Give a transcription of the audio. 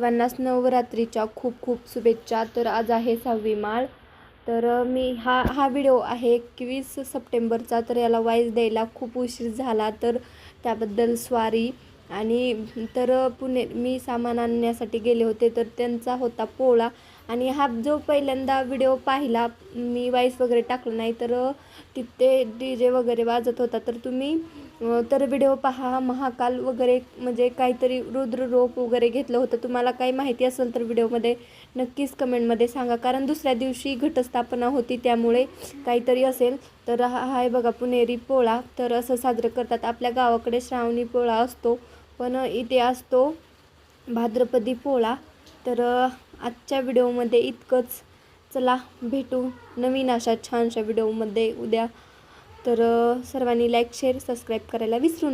सर्वांनाच नवरात्रीच्या खूप खूप शुभेच्छा. तर आज आहे 6वी माळ. तर मी हा व्हिडिओ आहे 21 सप्टेंबरचा. तर याला वाईज द्यायला खूप उशीर झाला, तर त्याबद्दल स्वारी. आणि पुणे मी सामान आणण्यासाठी गेले होते, तर त्यांचा होता पोळा. आणि हा जो पहिल्यांदा व्हिडिओ पाहिला, मी वाईस वगैरे टाकलं नाही, तर तिथे DJ वगैरे वाजत होता. तर तुम्ही तर व्हिडिओ पहा. महाकाल वगैरे म्हणजे काहीतरी रुद्र रोप वगैरे घेतलं होतं. तुम्हाला काही माहिती असेल तर व्हिडिओमध्ये नक्कीच कमेंटमध्ये सांगा, कारण दुसऱ्या दिवशी घटस्थापना होती, त्यामुळे काहीतरी असेल. तर हा आहे बघा पुणेरी पोळा. तर असं साजरं करतात. आपल्या गावाकडे श्रावणी पोळा असतो, पण इथे असतो भाद्रपदी पोळा. तर आजच्या व्हिडिओमध्ये इतकंच. चला भेटू नवीन अशा छानशा व्हिडिओमध्ये उद्या. तर सर्वांनी लाईक शेअर सबस्क्राईब करायला विसरू नका.